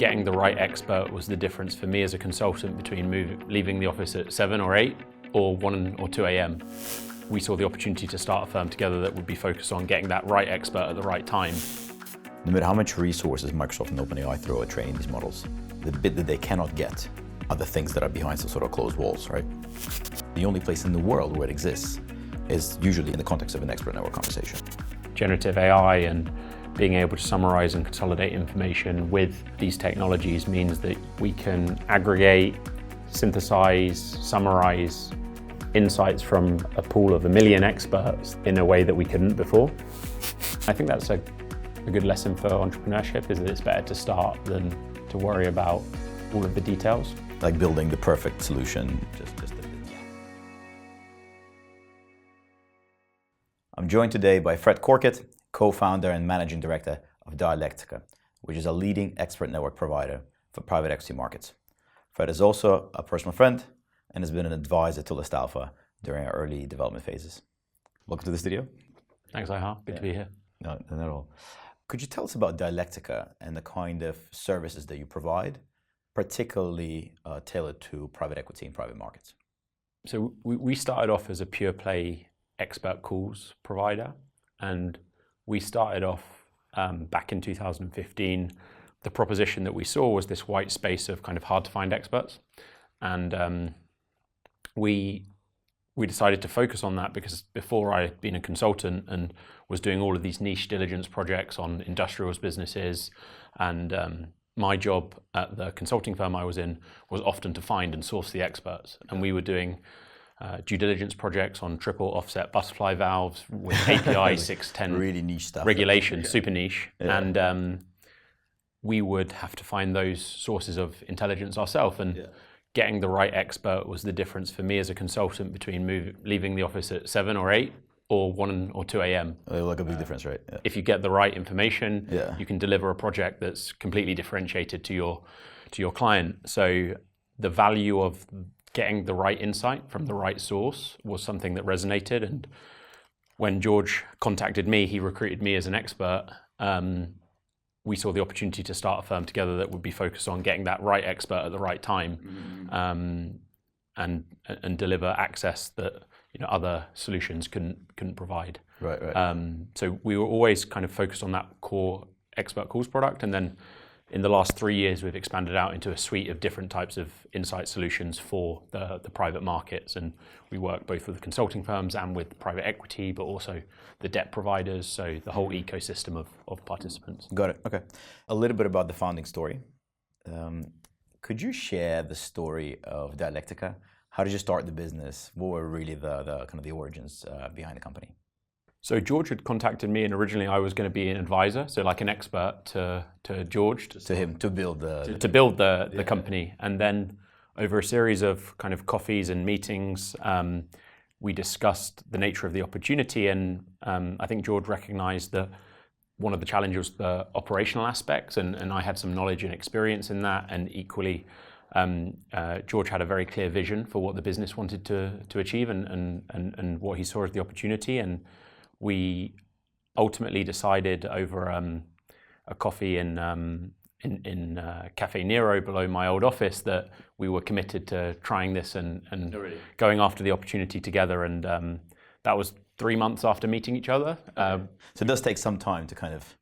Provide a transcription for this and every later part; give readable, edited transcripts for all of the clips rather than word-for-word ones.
getting the right expert was the difference for me as a consultant between leaving the office at 7 or 8 or 1 or 2 a.m. We saw the opportunity to start a firm together that would be focused on getting that right expert at the right time. No matter how much resources Microsoft and OpenAI throw at training these models, the bit that they cannot get are the things that are behind some sort of closed walls, right? The only place in the world where it exists is usually in the context of an expert network conversation. Generative AI and being able to summarize and consolidate information with these technologies means that we can aggregate, synthesize, summarize insights from a pool of 1 million experts in a way that we couldn't before. I think that's a good lesson for entrepreneurship, is that it's better to start than to worry about all of the details. Like building the perfect solution. I'm joined today by Fred Corkett, co-founder and managing director of Dialectica, which is a leading expert network provider for private equity markets. Fred is also a personal friend and has been an advisor to ListAlpha during our early development phases. Welcome to the studio. Thanks, Ihar. Good to be here. No, not at all. Could you tell us about Dialectica and the kind of services that you provide, particularly tailored to private equity and private markets? So we started off as a pure play expert calls provider, and we started off back in 2015. The proposition that we saw was this white space of kind of hard to find experts, and we decided to focus on that because before I had been a consultant and was doing all of these niche diligence projects on industrials businesses, and my job at the consulting firm I was in was often to find and source the experts, and we were doing due diligence projects on triple offset butterfly valves with API 610 really niche stuff. Regulation, super niche. Yeah. And we would have to find those sources of intelligence ourselves. And getting the right expert was the difference for me as a consultant between leaving the office at 7 or 8 or 1 or 2 a.m. Like a big difference, right? Yeah. If you get the right information, Yeah. you can deliver a project that's completely differentiated to your client. So the value of getting the right insight from the right source was something that resonated. And when George contacted me, he recruited me as an expert. We saw the opportunity to start a firm together that would be focused on getting that right expert at the right time, and deliver access that other solutions couldn't provide. Right. So we were always kind of focused on that core expert calls product, and then in the last 3 years, we've expanded out into a suite of different types of insight solutions for the private markets. And we work both with consulting firms and with private equity, but also the debt providers, so the whole ecosystem of participants. Got it, okay. A little bit about the founding story. Could you share the story of Dialectica? How did you start the business? What were really the kind of the origins behind the company? So George had contacted me, and originally I was going to be an advisor, so like an expert to George. To him, to build the company. And then over a series of kind of coffees and meetings, we discussed the nature of the opportunity, and I think George recognized that one of the challenges was the operational aspects, and I had some knowledge and experience in that, and equally George had a very clear vision for what the business wanted to achieve and what he saw as the opportunity. And we ultimately decided over a coffee in Cafe Nero below my old office that we were committed to trying this and going after the opportunity together. And that was 3 months after meeting each other. So it does take some time to kind of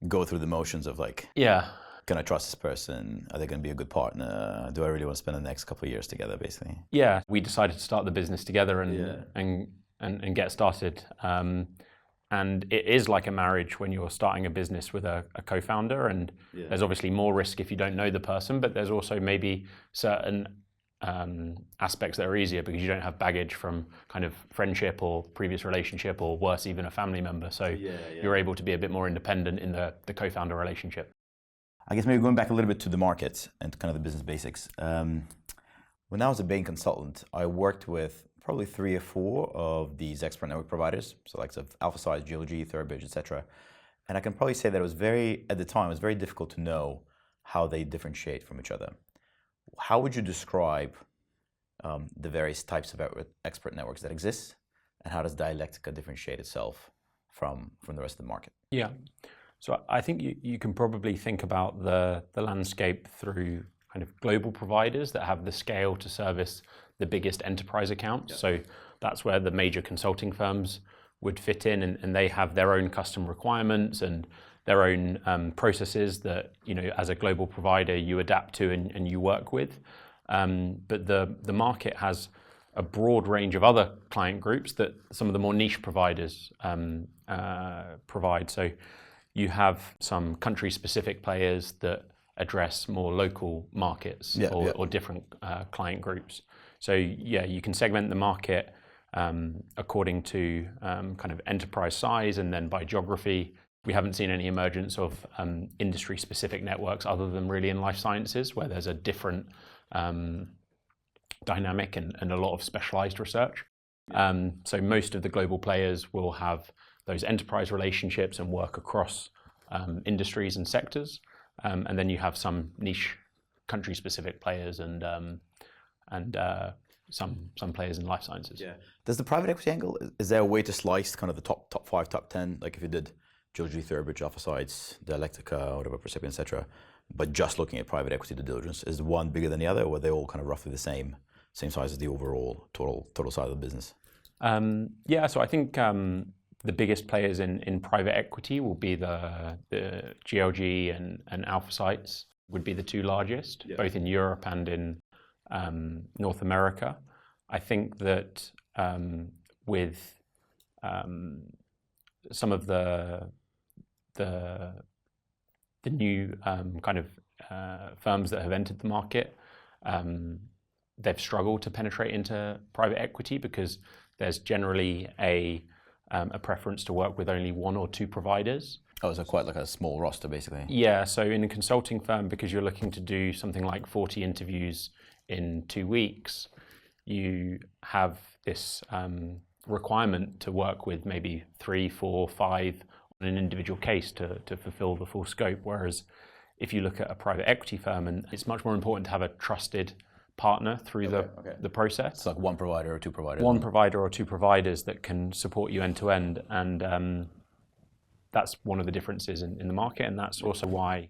go through the motions of like, can I trust this person? Are they going to be a good partner? Do I really want to spend the next couple of years together, basically? Yeah, we decided to start the business together and get started. And it is like a marriage when you're starting a business with a co-founder, and there's obviously more risk if you don't know the person, but there's also maybe certain aspects that are easier because you don't have baggage from kind of friendship or previous relationship, or worse, even a family member. So you're able to be a bit more independent in the co-founder relationship. I guess maybe going back a little bit to the market and kind of the business basics. When I was a Bain consultant, I worked with probably 3 or 4 of these expert network providers, so like AlphaSize, GLG, Third, etc. And I can probably say that it was at the time, it was very difficult to know how they differentiate from each other. How would you describe the various types of expert networks that exist, and how does Dialectica differentiate itself from the rest of the market? Yeah. So I think you can probably think about the landscape through kind of global providers that have the scale to service the biggest enterprise accounts. So that's where the major consulting firms would fit in, and they have their own custom requirements and their own processes that, as a global provider, you adapt to and you work with. But the market has a broad range of other client groups that some of the more niche providers provide. So you have some country-specific players that address more local markets or different client groups. So you can segment the market according to kind of enterprise size and then by geography. We haven't seen any emergence of industry-specific networks other than really in life sciences, where there's a different dynamic and a lot of specialized research. So most of the global players will have those enterprise relationships and work across industries and sectors. And then you have some niche country-specific players and some players in life sciences. Yeah. Does the private equity angle, is there a way to slice kind of the top 5, top 10? Like if you did George Lee Thurber, Alpha Sites, Dialectica, whatever, Percipient, etc., but just looking at private equity due diligence, is one bigger than the other, or are they all kind of roughly the same size as the overall total size of the business? So I think the biggest players in private equity will be the GLG and Alpha Sites would be the two largest, both in Europe and in North America. I think that with some of the new kind of firms that have entered the market, they've struggled to penetrate into private equity because there's generally a preference to work with only one or two providers. Oh, so quite like a small roster, basically. Yeah, so in a consulting firm, because you're looking to do something like 40 interviews in 2 weeks, you have this requirement to work with maybe 3, 4, 5 on an individual case to fulfill the full scope. Whereas if you look at a private equity firm, and it's much more important to have a trusted partner through the process. It's like one provider or two providers. One provider or two providers that can support you end to end. And that's one of the differences in the market. And that's also why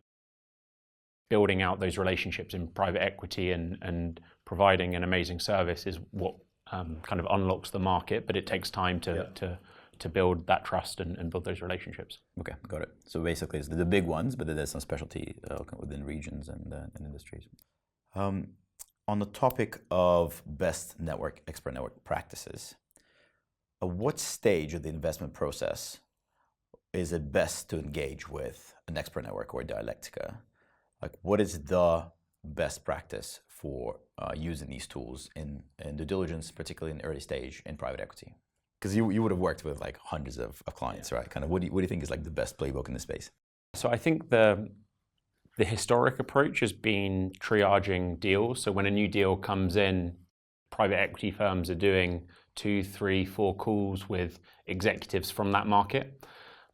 building out those relationships in private equity and providing an amazing service is what kind of unlocks the market, but it takes time to build that trust and build those relationships. Okay, got it. So basically it's the big ones, but then there's some specialty within regions and industries. On the topic of best expert network practices, at what stage of the investment process is it best to engage with an expert network or Dialectica? Like, what is the best practice for using these tools in due diligence, particularly in early stage in private equity? Because you would have worked with like hundreds of clients, right? Kind of, what do you think is like the best playbook in this space? So I think the historic approach has been triaging deals. So when a new deal comes in, private equity firms are doing 2, 3, 4 calls with executives from that market.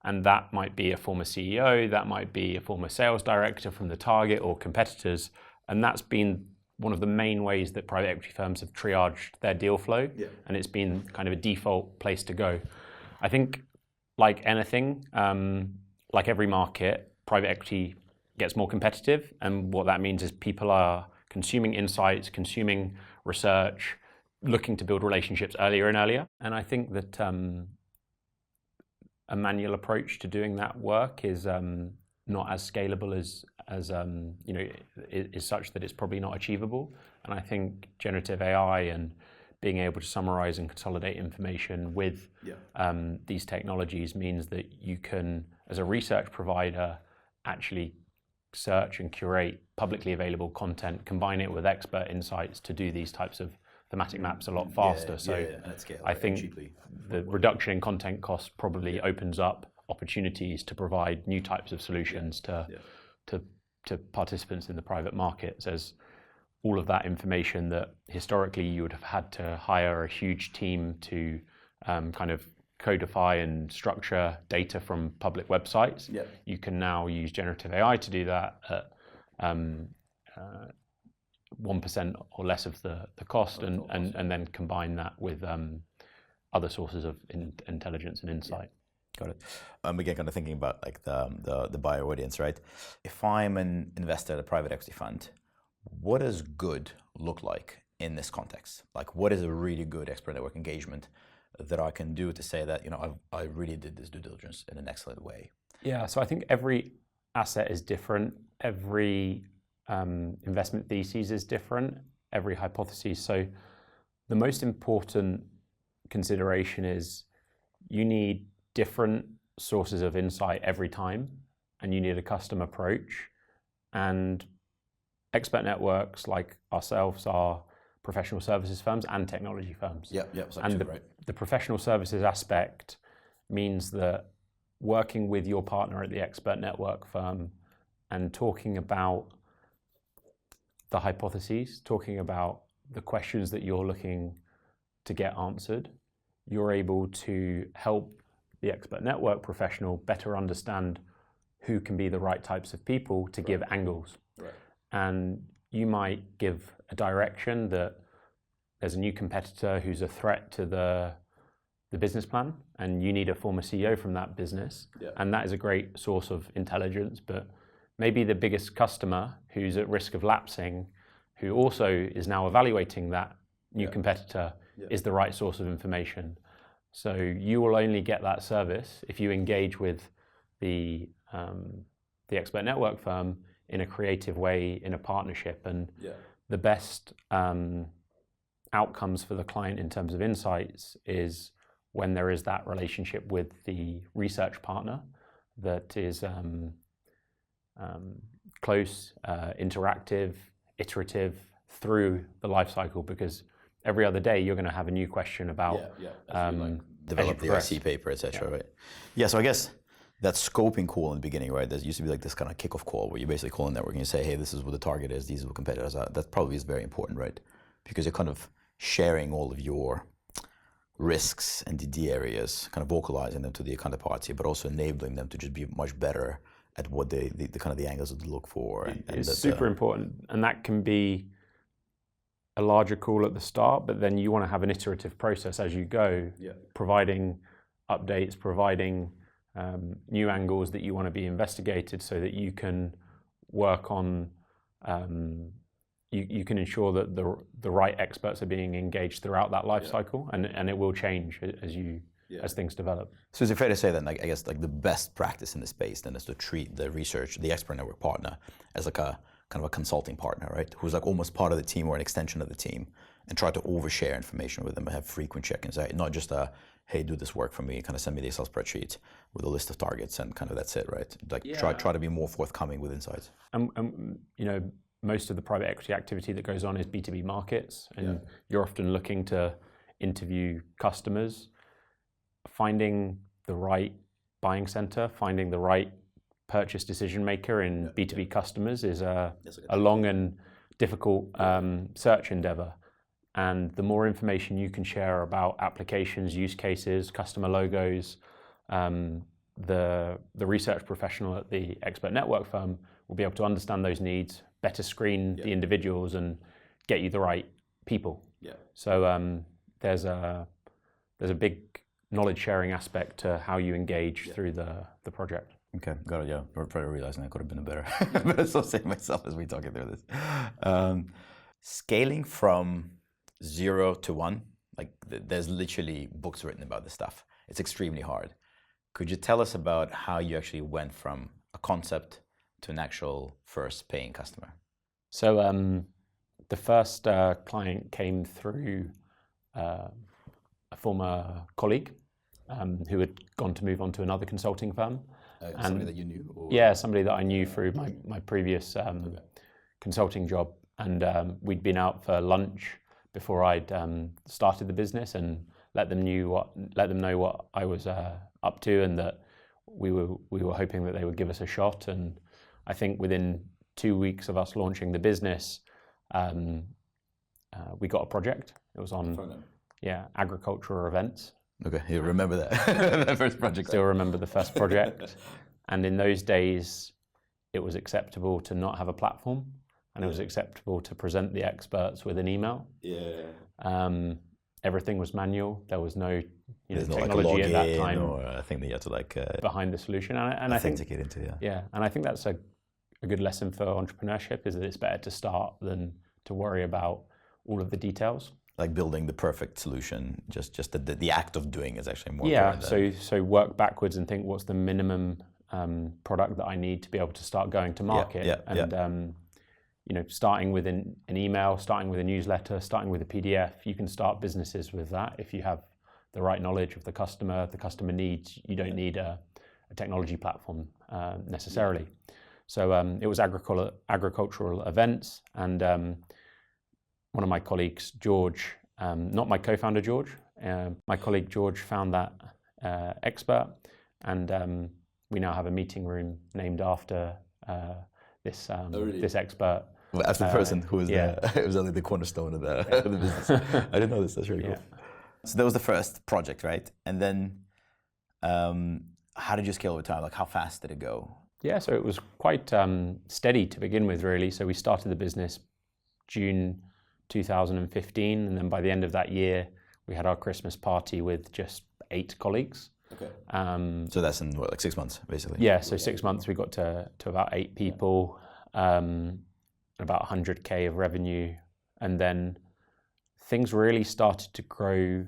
And that might be a former CEO, that might be a former sales director from the target or competitors. And that's been one of the main ways that private equity firms have triaged their deal flow. Yeah. And it's been kind of a default place to go. I think like anything, like every market, private equity gets more competitive. And what that means is people are consuming insights, consuming research, looking to build relationships earlier and earlier. And I think that a manual approach to doing that work is not as scalable as is such that it's probably not achievable. And I think generative AI and being able to summarize and consolidate information with these technologies means that you can, as a research provider, actually search and curate publicly available content, combine it with expert insights to do these types of thematic maps a lot faster. I think the reduction in content cost probably opens up opportunities to provide new types of solutions to participants in the private markets, as all of that information that historically you would have had to hire a huge team to kind of codify and structure data from public websites. Yeah. You can now use generative AI to do that at 1% or less of the cost, and then combine that with other sources of intelligence and insight. Got it. Again, kind of thinking about like the buyer audience, right? If I'm an investor at a private equity fund, what does good look like in this context? Like, what is a really good expert network engagement that I can do to say that, you know, I really did this due diligence in an excellent way? Yeah, so I think every asset is different. Every investment thesis is different. Every hypothesis. So the most important consideration is you need different sources of insight every time, and you need a custom approach. And expert networks like ourselves are professional services firms and technology firms. Yep. And right. the professional services aspect means that working with your partner at the expert network firm and talking about the hypotheses, talking about the questions that you're looking to get answered, you're able to help the expert network professional better understand who can be the right types of people to give angles. Right. And you might give a direction that there's a new competitor who's a threat to the business plan, and you need a former CEO from that business. Yeah. And that is a great source of intelligence. But maybe the biggest customer who's at risk of lapsing, who also is now evaluating that new competitor, is the right source of information. So you will only get that service if you engage with the expert network firm in a creative way, in a partnership. And the best outcomes for the client in terms of insights is when there is that relationship with the research partner that is close, interactive, iterative through the life cycle, because every other day you're going to have a new question about develop the IC paper, etc. Right? Yeah. So I guess that scoping call in the beginning, right? There used to be like this kind of kickoff call where you basically call a network and you say, hey, this is what the target is, these are what competitors are. That probably is very important, right? Because you're kind of sharing all of your risks and DD areas, kind of vocalizing them to the counterparty, but also enabling them to just be much better at what the kind of the angles that they look for. It's super important, and that can be a larger call at the start, but then you want to have an iterative process as you go, providing updates, providing new angles that you want to be investigated, so that you can work on. You can ensure that the right experts are being engaged throughout that life cycle, and it will change as things develop. So is it fair to say then, like, I guess like the best practice in the space then is to treat the expert network partner as like a kind of a consulting partner, right? Who's like almost part of the team or an extension of the team, and try to overshare information with them and have frequent check-ins, right? Not just hey, do this work for me, kind of send me the Excel spreadsheet with a list of targets and kind of that's it, right? Like try to be more forthcoming with insights. You know, most of the private equity activity that goes on is B2B markets, and you're often looking to interview customers. Finding the right buying center, finding the right purchase decision maker in B2B customers is a long and difficult search endeavor. And the more information you can share about applications, use cases, customer logos, the research professional at the expert network firm will be able to understand those needs, better screen the individuals, and get you the right people. So there's a big knowledge sharing aspect to how you engage through the project. Okay, got it. Yeah, probably realizing I could have been a better associate myself as we talking through this. Scaling from 0 to 1, like there's literally books written about this stuff. It's extremely hard. Could you tell us about how you actually went from a concept to an actual first paying customer? So the first client came through a former colleague who had gone to move on to another consulting firm. Somebody that you knew? Or? Yeah, somebody that I knew through my previous consulting job. And we'd been out for lunch before I'd started the business, and let them know what I was up to, and that we were hoping that they would give us a shot. And I think within 2 weeks of us launching the business, we got a project. It was on agricultural events. Okay, you remember that that first project? Still remember the first project. And in those days, it was acceptable to not have a platform, and it was acceptable to present the experts with an email. everything was manual. There was no There's no technology at that time or a thing that you had to behind the solution. And I think get into. and I think that's a good lesson for entrepreneurship, is that it's better to start than to worry about all of the details. Like building the perfect solution, just the act of doing is actually more important. So work backwards and think, what's the minimum product that I need to be able to start going to market? Starting with an email, starting with a newsletter, starting with a PDF, you can start businesses with that if you have the right knowledge of the customer needs. You don't need a technology platform necessarily. So it was agricultural events, and one of my colleagues, George, not my co-founder George, my colleague George found that expert, and we now have a meeting room named after this expert. Well, as the person who was it was only the cornerstone of the business. I didn't know this. That's really cool. So that was the first project, right? And then how did you scale over time? Like, how fast did it go? Yeah, so it was quite steady to begin with, really. So we started the business June 2015, and then by the end of that year, we had our Christmas party with just 8 colleagues. Okay. So that's in what, like 6 months, basically? Yeah, so 6 months we got to about 8 people, about 100K of revenue, and then things really started to grow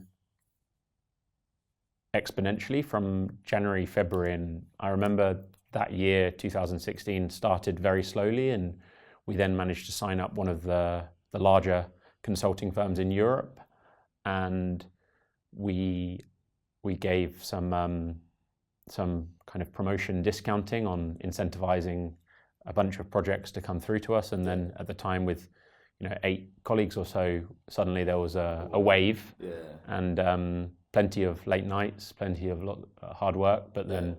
exponentially from January, February, and I remember that year, 2016, started very slowly, and we then managed to sign up one of the larger consulting firms in Europe, and we gave some kind of promotion discounting on incentivizing a bunch of projects to come through to us, and then at the time with 8 colleagues or so, suddenly there was a wave, and plenty of late nights, plenty of hard work, but then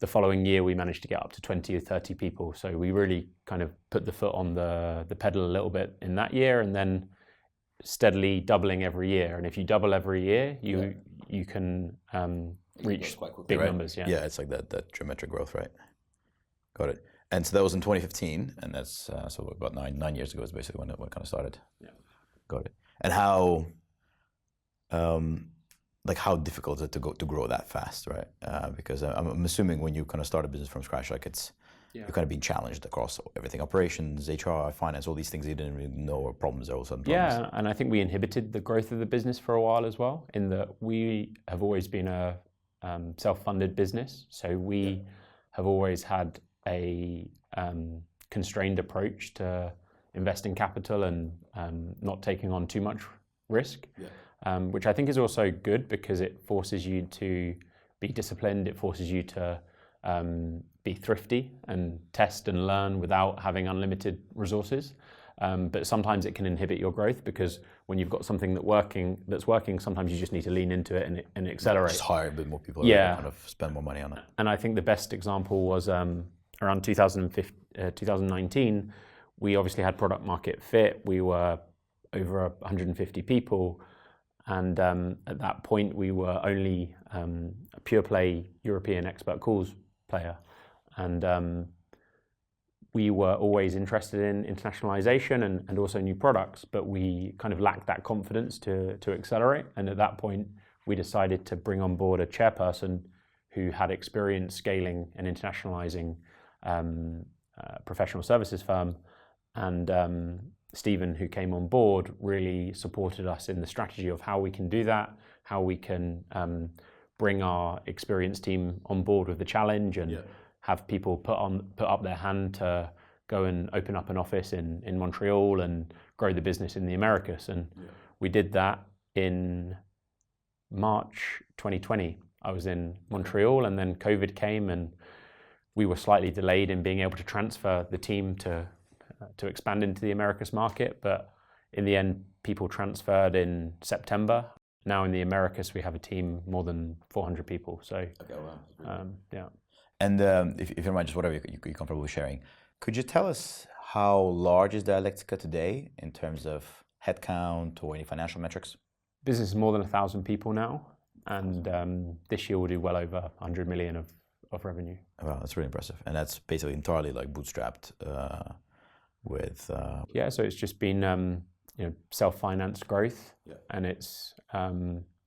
the following year we managed to get up to 20 or 30 people. So we really kind of put the foot on the pedal a little bit in that year, and then steadily doubling every year. And if you double every year, you can reach big numbers. Yeah, it's like that geometric growth, right? Got it. And so that was in 2015, and that's so about nine years ago is basically when it kind of started. Yeah. Got it. And how how difficult is it to grow that fast, right? Because I'm assuming when you kind of start a business from scratch, like you're kind of being challenged across everything: operations, HR, finance, all these things you didn't really know were problems. All of a sudden, yeah, and I think we inhibited the growth of the business for a while as well, in that we have always been a self-funded business, so we have always had a constrained approach to investing capital and not taking on too much risk. Which I think is also good because it forces you to be disciplined. It forces you to be thrifty and test and learn without having unlimited resources. But sometimes it can inhibit your growth, because when you've got something that's working, sometimes you just need to lean into it and accelerate. Just hire a bit more people. Kind of spend more money on it. And I think the best example was around 2019. We obviously had product market fit. We were over 150 people. And at that point, we were only a pure play European expert calls player. And we were always interested in internationalization and also new products, but we kind of lacked that confidence to accelerate. And at that point, we decided to bring on board a chairperson who had experience scaling and internationalizing professional services firm. And Stephen, who came on board, really supported us in the strategy of how we can do that, how we can bring our experienced team on board with the challenge, and have people put up their hand to go and open up an office in Montreal and grow the business in the Americas. And we did that in March 2020. I was in Montreal, and then COVID came, and we were slightly delayed in being able to transfer the team to expand into the Americas market, but in the end, people transferred in September. Now in the Americas, we have a team more than 400 people. So, yeah. And if you don't mind, just whatever you're comfortable sharing, could you tell us how large is Dialectica today in terms of headcount or any financial metrics? Business is more than 1,000 people now, and this year we'll do well over 100 million of revenue. Wow, that's really impressive. And that's basically entirely like bootstrapped. So it's just been self-financed growth, and it's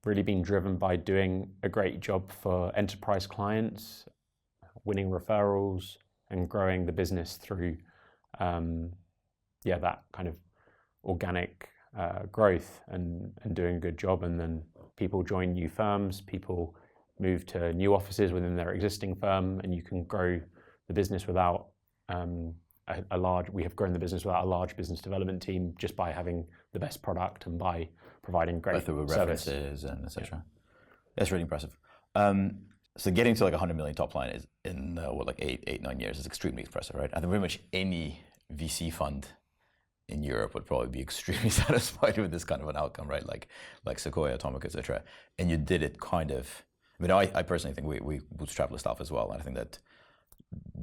really been driven by doing a great job for enterprise clients, winning referrals, and growing the business through that kind of organic growth and doing a good job. And then people join new firms, people move to new offices within their existing firm, and you can grow the business without we have grown the business without a large business development team, just by having the best product and by providing great service. References and etc. Yeah. That's really impressive. So getting to like 100 million top line is in 8-9 years is extremely impressive, right? I think pretty much any VC fund in Europe would probably be extremely satisfied with this kind of an outcome, right? Like Sequoia, Atomic, etc. And you did it kind of. I mean, I personally think we bootstrap ListAlpha as well, and I think that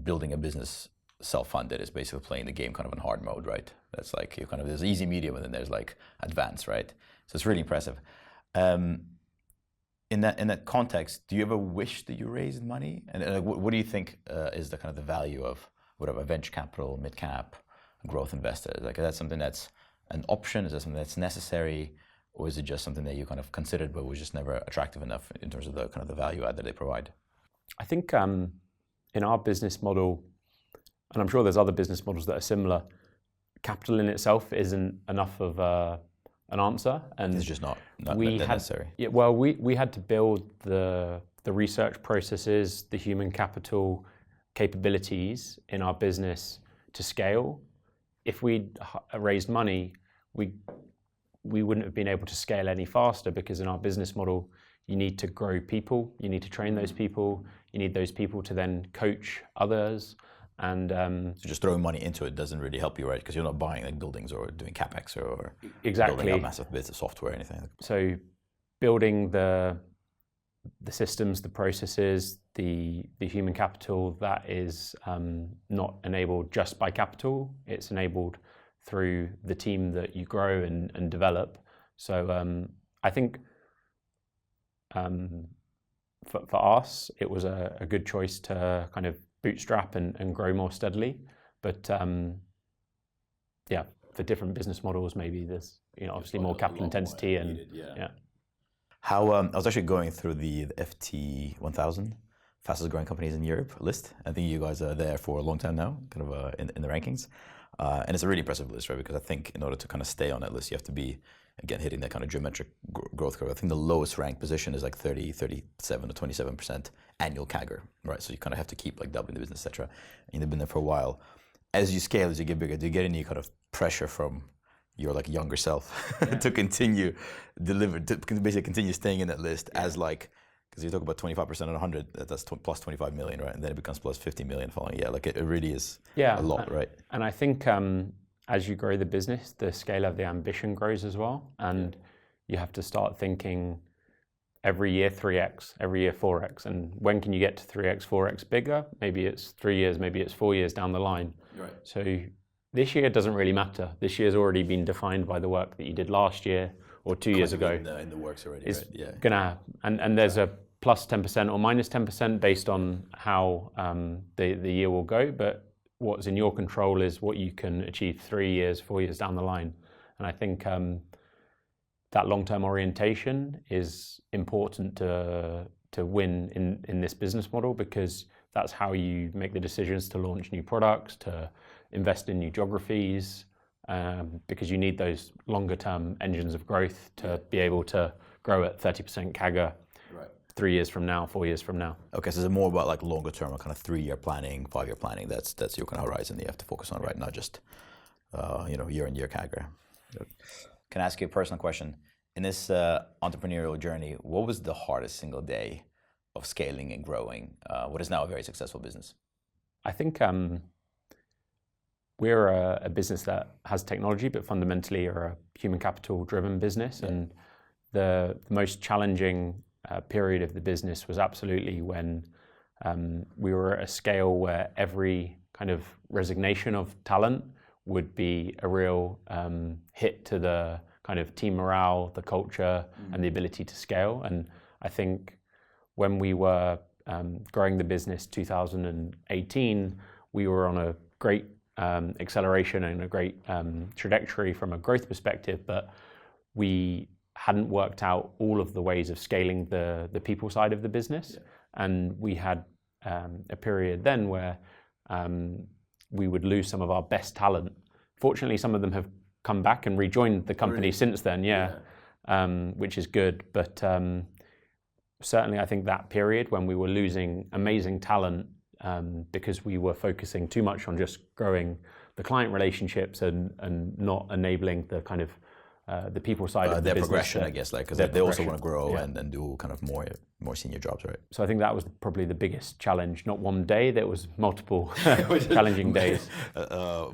building a business self-funded is basically playing the game kind of in hard mode, right? That's like you kind of there's easy, medium, and then there's like advanced, right? So it's really impressive. In that context, do you ever wish that you raised money? And what do you think is the kind of the value of whatever venture capital, mid cap, growth investors? Like, is that something that's an option? Is that something that's necessary, or is it just something that you kind of considered but was just never attractive enough in terms of the kind of the value add that they provide? I think in our business model, and I'm sure there's other business models that are similar, capital in itself isn't enough of an answer, and it's just not necessary. Yeah, well, we had to build the research processes, the human capital capabilities in our business to scale. If we'd raised money, we wouldn't have been able to scale any faster, because in our business model, you need to grow people, you need to train those people, you need those people to then coach others. And so just throwing money into it doesn't really help you, right? Because you're not buying like buildings or doing capex or exactly building out massive bits of software or anything. So building the systems, the processes, the human capital, that is not enabled just by capital. It's enabled through the team that you grow and develop. So I think for us, it was a good choice to kind of bootstrap and grow more steadily. But for different business models, maybe there's obviously more capital intensity and needed, How I was actually going through the FT 1000 fastest growing companies in Europe list. I think you guys are there for a long time now, kind of in the rankings, and it's a really impressive list, right? Because I think in order to kind of stay on that list, you have to be again hitting that kind of geometric growth curve. I think the lowest ranked position is like 37 to 27% annual CAGR, right? So you kind of have to keep like doubling the business, etc. And you've been there for a while. As you scale, as you get bigger, do you get any kind of pressure from your like younger self to continue basically continue staying in that list as like, because you talk about 25% on 100, that's plus 25 million, right? And then it becomes plus 50 million following. Yeah, like it really is a lot, right? And I think as you grow the business, the scale of the ambition grows as well. And you have to start thinking every year 3x, every year 4x. And when can you get to 3x, 4x bigger? Maybe it's 3 years, maybe it's 4 years down the line. Right. So this year doesn't really matter. This year's already been defined by the work that you did last year or 2 years ago. In the works already, it's right? Yeah. Gonna, and there's a plus 10% or minus 10% based on how the year will go. But what's in your control is what you can achieve 3 years, 4 years down the line. And I think that long-term orientation is important to win in this business model, because that's how you make the decisions to launch new products, to invest in new geographies, because you need those longer-term engines of growth to be able to grow at 30% CAGR 3 years from now, 4 years from now. Okay, so it's more about like longer term, kind of 3-year planning, 5-year planning. That's your kind of horizon that you have to focus on, right? Not just year-on-year CAGR. Can I ask you a personal question? In this entrepreneurial journey, what was the hardest single day of scaling and growing what is now a very successful business? I think we're a business that has technology, but fundamentally are a human capital driven business. Yeah. And the most challenging period of the business was absolutely when we were at a scale where every kind of resignation of talent would be a real hit to the kind of team morale, the culture, and the ability to scale. And I think when we were growing the business 2018, we were on a great acceleration and a great trajectory from a growth perspective, but we hadn't worked out all of the ways of scaling the people side of the business. And we had a period then where we would lose some of our best talent. Fortunately, some of them have come back and rejoined the company since then, which is good. But certainly I think that period when we were losing amazing talent because we were focusing too much on just growing the client relationships and not enabling the kind of the people side of the their business. Progression, I guess, like, because they also want to grow and do kind of more senior jobs, right? So I think that was probably the biggest challenge. Not one day, there was multiple challenging days.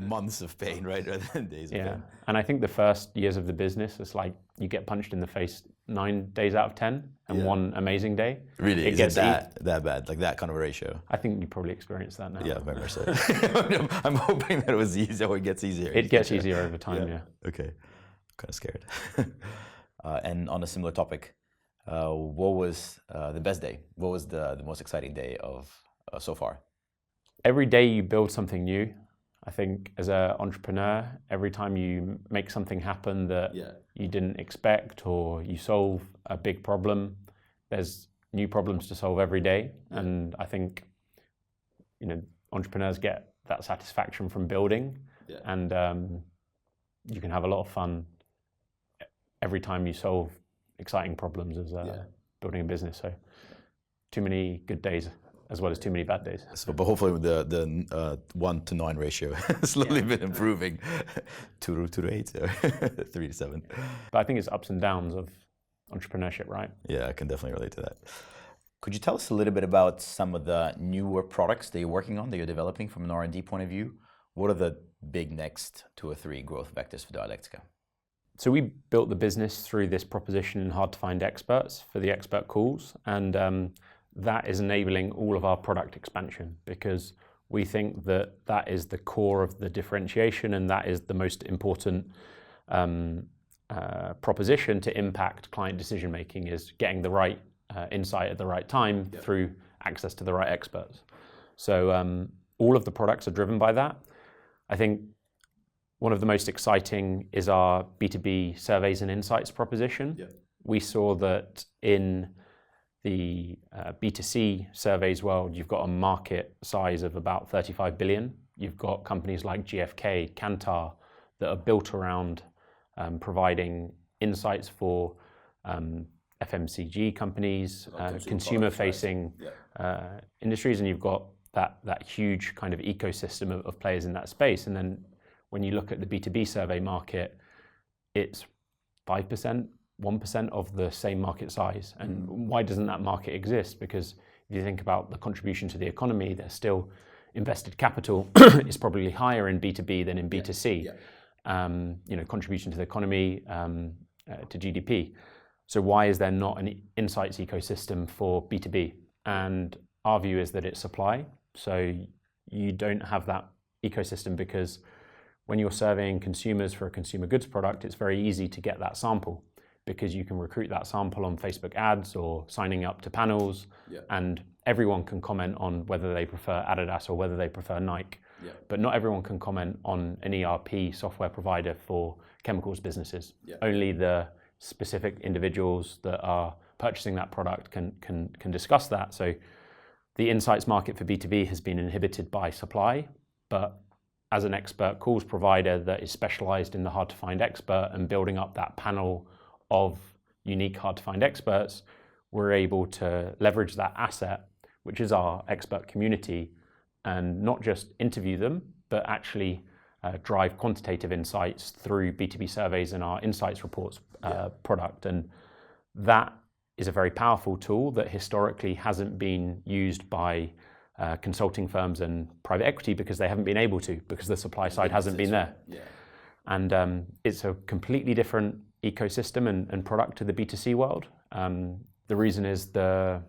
Months of pain, right? Rather than days of pain. And I think the first years of the business, it's like you get punched in the face 9 days out of 10 and one amazing day. Really? It gets that bad? Like that kind of a ratio? I think you probably experienced that now. Yeah, very much so. I'm hoping that it was easier or it gets easier. It gets easier over time, yeah. Okay. Kind of scared. And on a similar topic, what was the best day? What was the most exciting day of so far? Every day you build something new. I think as an entrepreneur, every time you make something happen that you didn't expect or you solve a big problem, there's new problems to solve every day. And I think, entrepreneurs get that satisfaction from building, and you can have a lot of fun every time you solve exciting problems as building a business. So too many good days as well as too many bad days. So, but hopefully the 1 to 9 ratio has slowly been improving. 2 to 8, 3 to 7. But I think it's ups and downs of entrepreneurship, right? Yeah, I can definitely relate to that. Could you tell us a little bit about some of the newer products that you're working on, that you're developing from an R&D point of view? What are the big next 2 or 3 growth vectors for Dialectica? So we built the business through this proposition in hard to find experts for the expert calls, and that is enabling all of our product expansion because we think that that is the core of the differentiation and that is the most important proposition to impact client decision making, is getting the right insight at the right time through access to the right experts. So all of the products are driven by that. I think one of the most exciting is our B2B surveys and insights proposition. We saw that in the B2C surveys world, you've got a market size of about 35 billion. You've got companies like GfK, Kantar that are built around providing insights for FMCG companies, consumer-facing industries, and you've got that huge kind of ecosystem of players in that space. And then when you look at the B2B survey market, it's 5%, 1% of the same market size. And why doesn't that market exist? Because if you think about the contribution to the economy, there's still invested capital is probably higher in B2B than in B2C. Contribution to the economy, to GDP. So why is there not an insights ecosystem for B2B? And our view is that it's supply. So you don't have that ecosystem because when you're surveying consumers for a consumer goods product, it's very easy to get that sample because you can recruit that sample on Facebook ads or signing up to panels, and everyone can comment on whether they prefer Adidas or whether they prefer Nike. But not everyone can comment on an ERP software provider for chemicals businesses. Only the specific individuals that are purchasing that product can discuss that. So the insights market for B2B has been inhibited by supply, but as an expert calls provider that is specialized in the hard to find expert and building up that panel of unique hard to find experts, we're able to leverage that asset, which is our expert community, and not just interview them, but actually drive quantitative insights through B2B surveys and our insights reports product. And that is a very powerful tool that historically hasn't been used by consulting firms and private equity because they haven't been able to, because the supply side hasn't been there. And it's a completely different ecosystem and product to the B2C world. The reason is the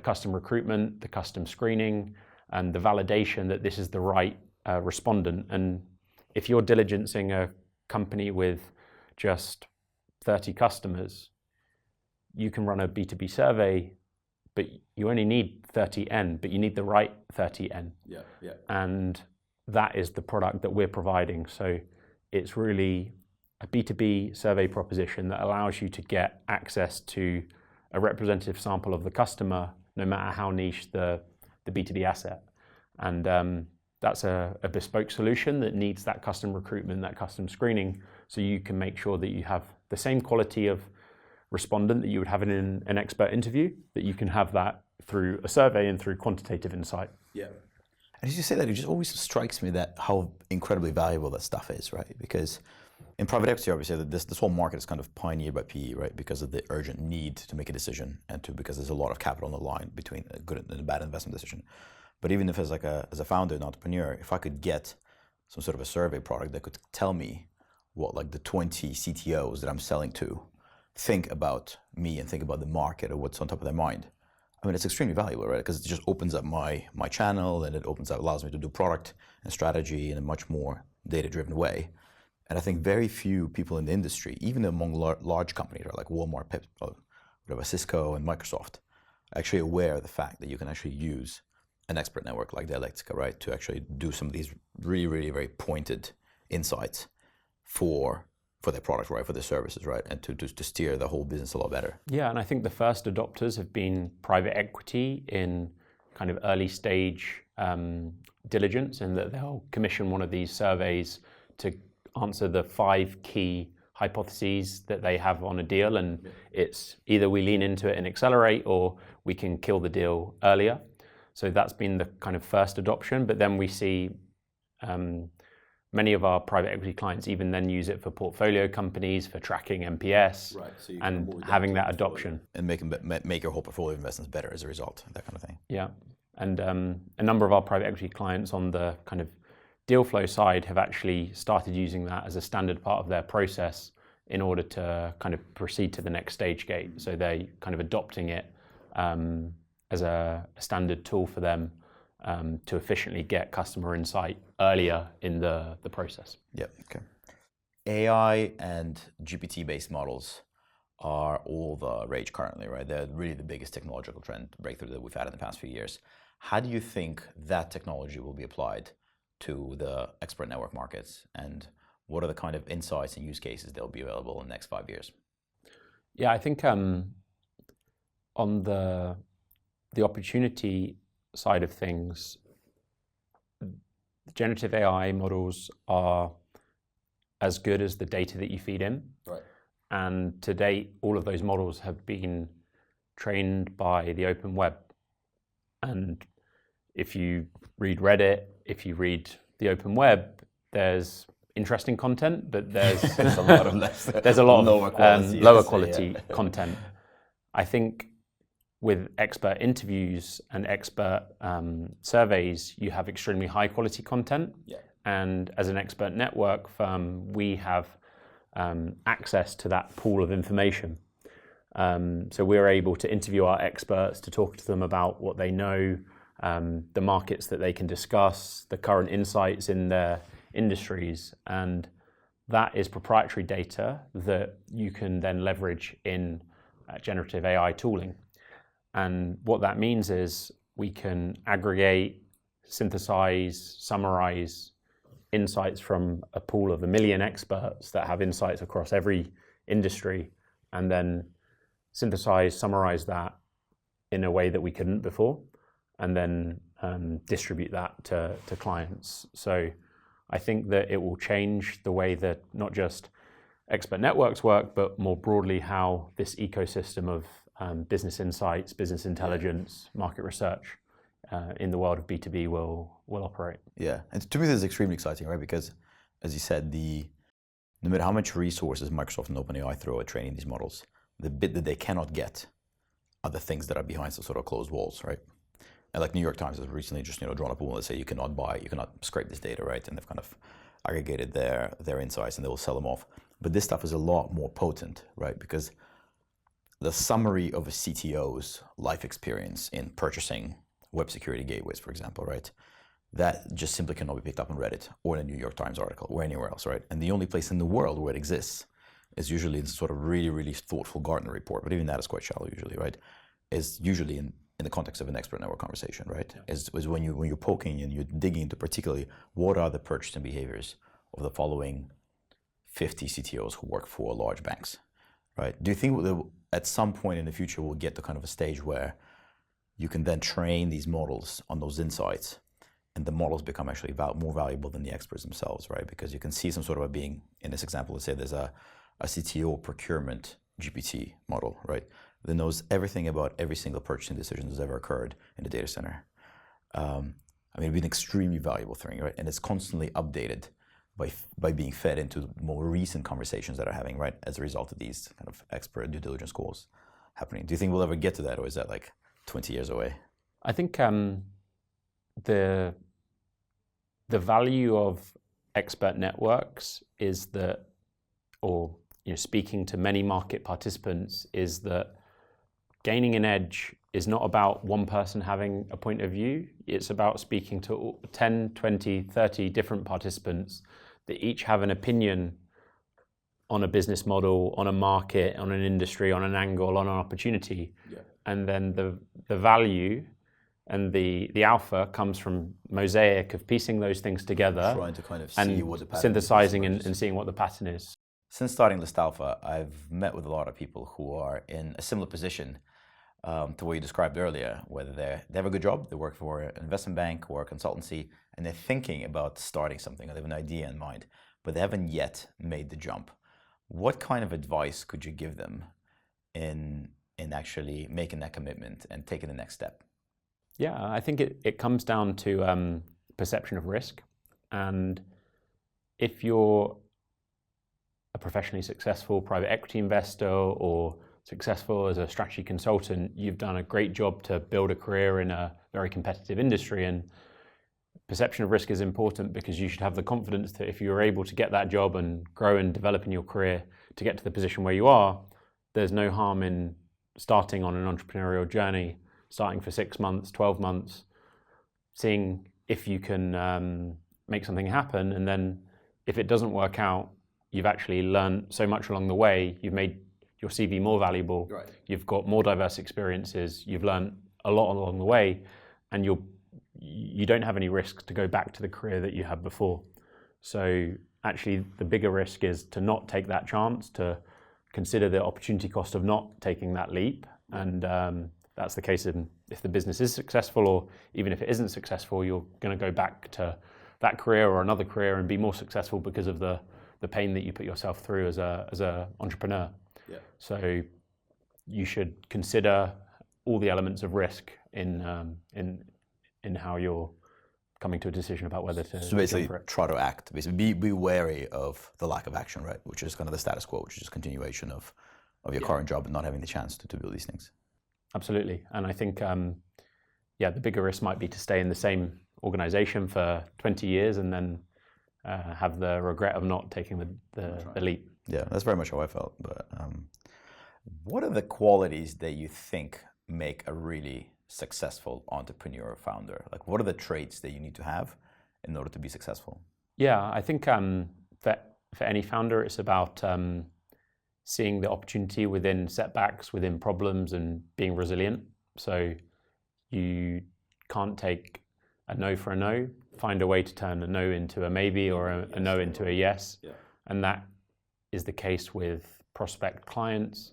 custom recruitment, the custom screening, and the validation that this is the right respondent. And if you're diligencing a company with just 30 customers, you can run a B2B survey, but you only need 30N, but you need the right 30N. And that is the product that we're providing. So it's really a B2B survey proposition that allows you to get access to a representative sample of the customer, no matter how niche the B2B asset. And that's a bespoke solution that needs that custom recruitment, that custom screening, so you can make sure that you have the same quality of respondent that you would have in an expert interview, that you can have that through a survey and through quantitative insight. Yeah. And as you say that, it just always strikes me that how incredibly valuable that stuff is, right? Because in private equity, obviously, this whole market is kind of pioneered by PE, right? Because of the urgent need to make a decision, and because there's a lot of capital on the line between a good and a bad investment decision. But even if as a founder, an entrepreneur, if I could get some sort of a survey product that could tell me what like the 20 CTOs that I'm selling to think about me and think about the market or what's on top of their mind, I mean, it's extremely valuable, right? Because it just opens up my channel, and it allows me to do product and strategy in a much more data-driven way. And I think very few people in the industry, even among large companies, right, like Walmart, whatever, Cisco, and Microsoft, are actually aware of the fact that you can actually use an expert network like Dialectica, right, to actually do some of these really, really very pointed insights for their product, right, for their services, right, and to steer the whole business a lot better. Yeah, and I think the first adopters have been private equity in kind of early stage diligence, in that they'll commission one of these surveys to answer the 5 key hypotheses that they have on a deal, and it's either we lean into it and accelerate, or we can kill the deal earlier. So that's been the kind of first adoption, but then we see many of our private equity clients even then use it for portfolio companies, for tracking NPS, right, so and having that adoption. And make your whole portfolio investments better as a result, that kind of thing. Yeah, and a number of our private equity clients on the kind of deal flow side have actually started using that as a standard part of their process in order to kind of proceed to the next stage gate. So they're kind of adopting it as a standard tool for them to efficiently get customer insight earlier in the process. Yeah, okay. AI and GPT-based models are all the rage currently, right? They're really the biggest technological trend breakthrough that we've had in the past few years. How do you think that technology will be applied to the expert network markets, and what are the kind of insights and use cases that will be available in the next 5 years? Yeah, I think on the opportunity side of things, generative AI models are as good as the data that you feed in. Right. And to date, all of those models have been trained by the open web. And if you read Reddit, if you read the open web, there's interesting content, but there's a lot of there's a lot of lower quality yeah. content. I think with expert interviews and expert surveys, you have extremely high quality content. Yeah. And as an expert network firm, we have access to that pool of information. So we're able to interview our experts, to talk to them about what they know, the markets that they can discuss, the current insights in their industries. And that is proprietary data that you can then leverage in generative AI tooling. And what that means is we can aggregate, synthesize, summarize insights from a pool of 1 million experts that have insights across every industry, and then synthesize, summarize that in a way that we couldn't before, and then distribute that to clients. So I think that it will change the way that not just expert networks work, but more broadly how this ecosystem of business insights, business intelligence, market research in the world of B2B will operate. Yeah, and to me this is extremely exciting, right? Because as you said, no matter how much resources Microsoft and OpenAI throw at training these models, the bit that they cannot get are the things that are behind some sort of closed walls, right? And like New York Times has recently just drawn up a rule that say you cannot scrape this data, right? And they've kind of aggregated their insights and they will sell them off. But this stuff is a lot more potent, right? Because the summary of a CTO's life experience in purchasing web security gateways, for example, right? That just simply cannot be picked up on Reddit or in a New York Times article or anywhere else, right? And the only place in the world where it exists is usually in sort of really, really thoughtful Gartner report, but even that is quite shallow usually, right? Is usually in in the context of an expert network conversation, right? Yeah. Is when you're poking and you're digging into particularly what are the purchasing behaviors of the following 50 CTOs who work for large banks, right? Do you think that at some point in the future we'll get to kind of a stage where you can then train these models on those insights, and the models become actually more valuable than the experts themselves, right? Because you can see some sort of a being, in this example, let's say there's a CTO procurement GPT model, right? That knows everything about every single purchasing decision that's ever occurred in the data center. I mean, it'd be an extremely valuable thing, right? And it's constantly updated by being fed into more recent conversations that are having, right? As a result of these kind of expert due diligence calls happening. Do you think we'll ever get to that, or is that like 20 years away? I think the value of expert networks is that, or speaking to many market participants, is that gaining an edge is not about one person having a point of view. It's about speaking to 10, 20, 30 different participants that each have an opinion on a business model, on a market, on an industry, on an angle, on an opportunity. Yeah. And then the value and the alpha comes from mosaic of piecing those things together, trying to kind of see what the pattern synthesizing and seeing what the pattern is. Since starting ListAlpha, I've met with a lot of people who are in a similar position to what you described earlier, whether they have a good job, they work for an investment bank or a consultancy, and they're thinking about starting something, or they have an idea in mind, but they haven't yet made the jump. What kind of advice could you give them in actually making that commitment and taking the next step? Yeah, I think it comes down to perception of risk. And if you're a professionally successful private equity investor or successful as a strategy consultant, you've done a great job to build a career in a very competitive industry. And perception of risk is important because you should have the confidence that if you're able to get that job and grow and develop in your career to get to the position where you are, there's no harm in starting on an entrepreneurial journey, starting for 6 months, 12 months, seeing if you can make something happen. And then if it doesn't work out, you've actually learned so much along the way. You've made your CV more valuable. Right. You've got more diverse experiences. You've learned a lot along the way, and you don't have any risks to go back to the career that you had before. So actually, the bigger risk is to not take that chance, to consider the opportunity cost of not taking that leap. And that's the case if the business is successful, or even if it isn't successful, you're going to go back to that career or another career and be more successful because of the pain that you put yourself through as a entrepreneur. Yeah. So you should consider all the elements of risk in how you're coming to a decision about whether to. So basically, try to act. Basically, be wary of the lack of action, right? Which is kind of the status quo, which is continuation of your current job and not having the chance to build these things. Absolutely, and I think the bigger risk might be to stay in the same organization for 20 years and then have the regret of not taking the leap. Yeah, that's very much how I felt. But what are the qualities that you think make a really successful entrepreneur or founder? Like, what are the traits that you need to have in order to be successful? Yeah, I think for any founder, it's about seeing the opportunity within setbacks, within problems, and being resilient. So you can't take a no for a no. Find a way to turn a no into a maybe, or a no into a yes. Yeah. And that is the case with prospect clients.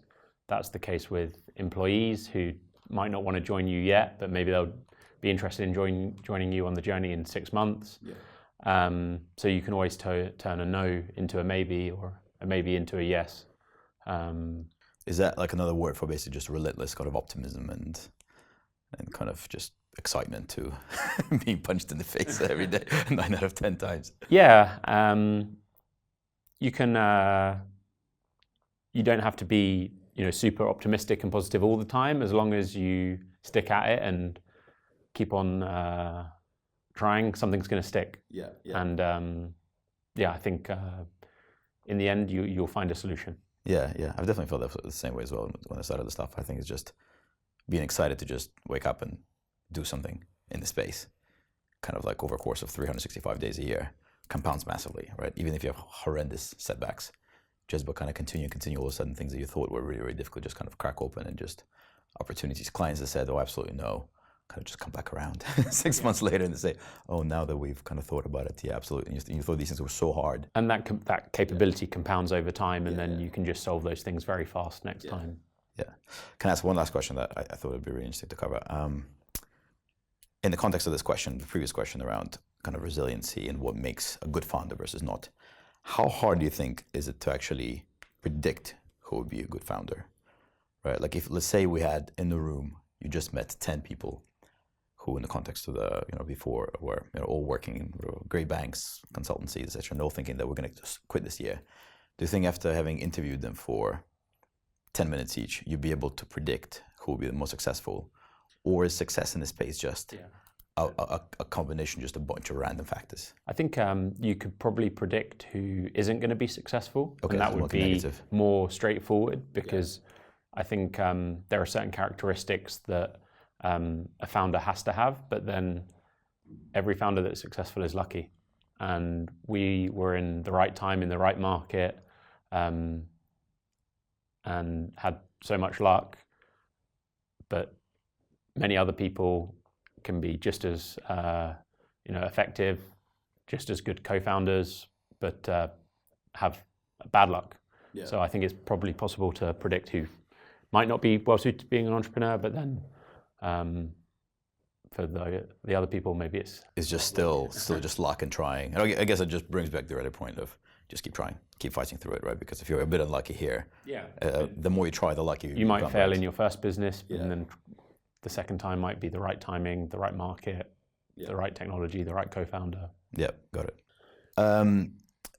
That's the case with employees who might not want to join you yet, but maybe they'll be interested in joining you on the journey in 6 months. Yeah. So you can always turn a no into a maybe, or a maybe into a yes. Is that like another word for basically just relentless kind of optimism and kind of just excitement to being punched in the face every day, 9 out of 10 times? Yeah, you can. You don't have to be, super optimistic and positive all the time, as long as you stick at it and keep on trying. Something's going to stick. Yeah. And I think in the end you'll find a solution. Yeah. I've definitely felt that the same way as well when I started the stuff. I think it's just being excited to just wake up and do something in the space, kind of like over a course of 365 days a year, compounds massively, right? Even if you have horrendous setbacks, just by kind of continue, all of a sudden things that you thought were really, really difficult just kind of crack open and just opportunities, clients that said, oh, absolutely no, kind of just come back around 6 months later and they say, oh, now that we've kind of thought about it, yeah, absolutely. And you thought these things were so hard. And that capability compounds over time, and then you can just solve those things very fast next time. Yeah. Can I ask one last question that I thought would be really interesting to cover? In the context of this question, the previous question around kind of resiliency and what makes a good founder versus not, how hard do you think is it to actually predict who would be a good founder? Right? Like if, let's say we had in the room, you just met 10 people who in the context of the, before were all working in great banks, consultancies, et cetera, and all thinking that we're going to just quit this year. Do you think after having interviewed them for 10 minutes each, you'd be able to predict who will be the most successful? Or is success in this space just a combination, just a bunch of random factors? I think you could probably predict who isn't going to be successful, and that would be more straightforward, because I think there are certain characteristics that a founder has to have, but then every founder that's successful is lucky. And we were in the right time, in the right market, and had so much luck, but many other people can be just as effective, just as good co-founders, but have bad luck. So I think it's probably possible to predict who might not be well suited to being an entrepreneur, but then for the other people, maybe it's just still just luck and trying. And I guess it just brings back the earlier point of just keep trying, keep fighting through it, right? Because if you're a bit unlucky here, the more you try, the luckier you might fail in your first business, and then the second time might be the right timing, the right market, the right technology, the right co-founder. Yeah, got it.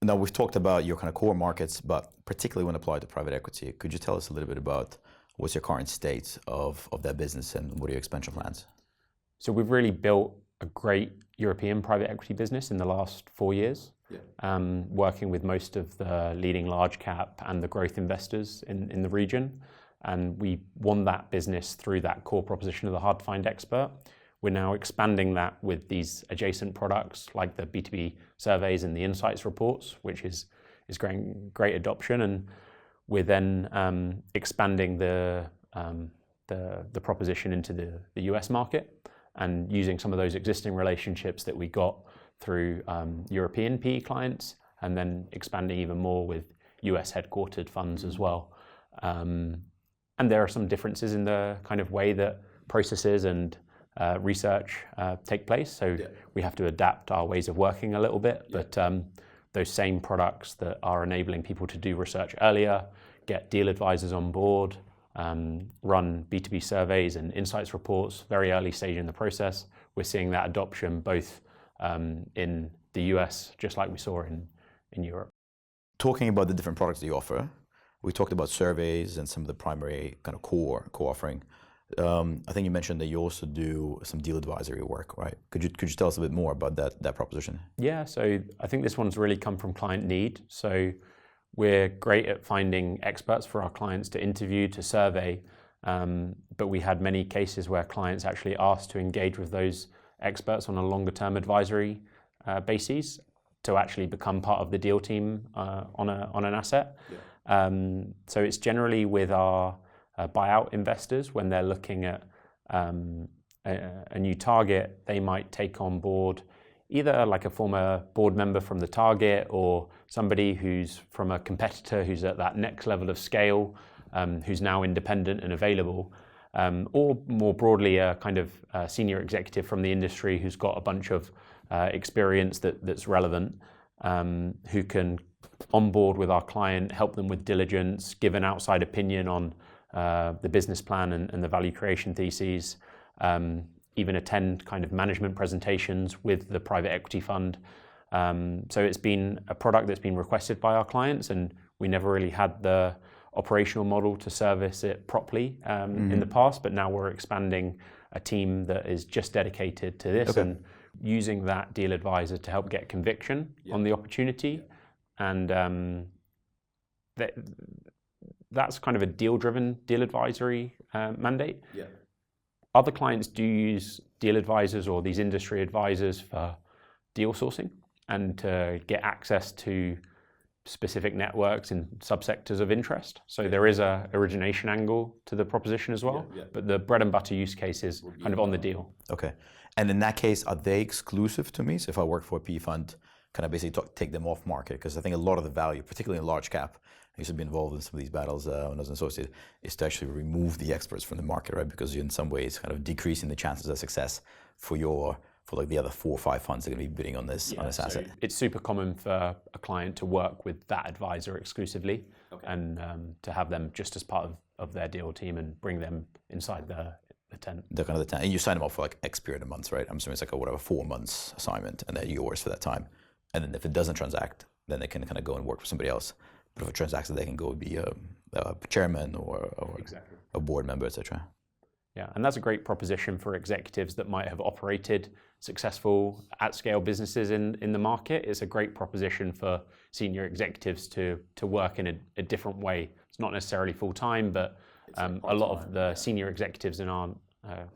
Now we've talked about your kind of core markets, but particularly when applied to private equity, could you tell us a little bit about what's your current state of that business and what are your expansion plans? So we've really built a great European private equity business in the last 4 years, working with most of the leading large cap and the growth investors in the region. And we won that business through that core proposition of the hard to find expert. We're now expanding that with these adjacent products like the B2B surveys and the insights reports, which is getting great adoption. And we're then expanding the proposition into the US market and using some of those existing relationships that we got through European PE clients, and then expanding even more with US headquartered funds as well. And there are some differences in the kind of way that processes and research take place. So we have to adapt our ways of working a little bit, but those same products that are enabling people to do research earlier, get deal advisors on board, run B2B surveys and insights reports very early stage in the process. We're seeing that adoption both in the US, just like we saw in Europe. Talking about the different products that you offer, we talked about surveys and some of the primary kind of core offering. I think you mentioned that you also do some deal advisory work, right? Could you tell us a bit more about that proposition? Yeah, so I think this one's really come from client need. So we're great at finding experts for our clients to interview, to survey, but we had many cases where clients actually asked to engage with those experts on a longer term advisory basis to actually become part of the deal team on an asset. So it's generally with our buyout investors when they're looking at a new target. They might take on board either like a former board member from the target or somebody who's from a competitor who's at that next level of scale, who's now independent and available, or more broadly a kind of senior executive from the industry who's got a bunch of experience that's relevant, who can onboard with our client, help them with diligence, give an outside opinion on the business plan and the value creation theses, even attend kind of management presentations with the private equity fund. So it's been a product that's been requested by our clients, and we never really had the operational model to service it properly in the past, but now we're expanding a team that is just dedicated to this and using that deal advisor to help get conviction on the opportunity. And that's kind of a deal-driven deal advisory mandate. Other clients do use deal advisors or these industry advisors for deal sourcing and to get access to specific networks in subsectors of interest. So there is a origination angle to the proposition as well, but the bread and butter use case is kind of on the deal. Okay. And in that case, are they exclusive to me? So if I work for a PE fund, can I basically take them off market? Because I think a lot of the value, particularly in large cap, I used to be involved in some of these battles when I was an associate, is to actually remove the experts from the market, right? Because you're in some ways kind of decreasing the chances of success for like the other 4 or 5 funds that are going to be bidding on this asset. It's super common for a client to work with that advisor exclusively, and to have them just as part of their deal team and bring them inside the tent. The kind of the tent, and you sign them up for like X period of months, right? I'm assuming it's like a 4 months assignment, and they're yours for that time. And then if it doesn't transact, then they can kind of go and work for somebody else. But if it transacts, they can go be a chairman or a board member, etc. Yeah, and that's a great proposition for executives that might have operated successful at-scale businesses in the market. It's a great proposition for senior executives to work in a different way. It's not necessarily full-time, but a lot of the senior executives in our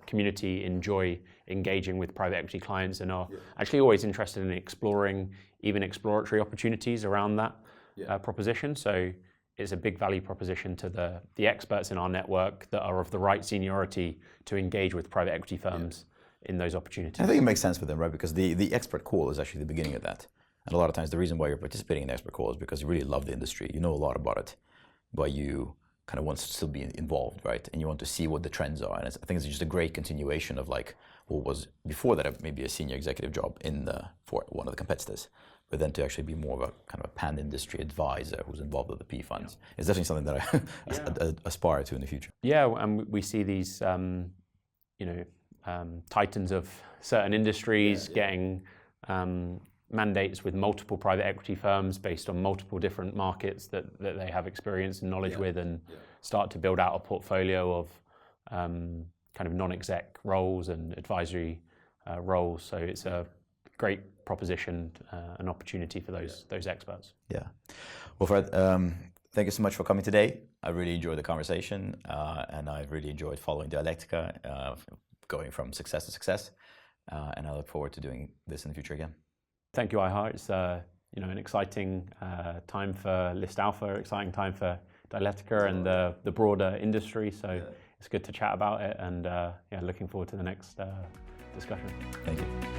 community enjoy engaging with private equity clients and are actually always interested in exploring even exploratory opportunities around that proposition. So it's a big value proposition to the experts in our network that are of the right seniority to engage with private equity firms in those opportunities. I think it makes sense for them, right? Because the expert call is actually the beginning of that. And a lot of times the reason why you're participating in expert call is because you really love the industry. You know a lot about it, but you kind of want to still be involved, right? And you want to see what the trends are. And I think it's just a great continuation of like what was before that maybe a senior executive job for one of the competitors, but then to actually be more of a kind of a pan-industry advisor who's involved with the PE funds. It's definitely something that I aspire to in the future. Yeah, and we see these, titans of certain industries getting mandates with multiple private equity firms based on multiple different markets that they have experience and knowledge with, and start to build out a portfolio of kind of non-exec roles and advisory roles. So it's a great proposition, an opportunity for those experts. Yeah. Well, Fred, thank you so much for coming today. I really enjoyed the conversation, and I really enjoyed following Dialectica, going from success to success, and I look forward to doing this in the future again. Thank you, Ihar. It's an exciting time for ListAlpha, exciting time for Dialectica and the broader industry. So it's good to chat about it, and looking forward to the next discussion. Thank you.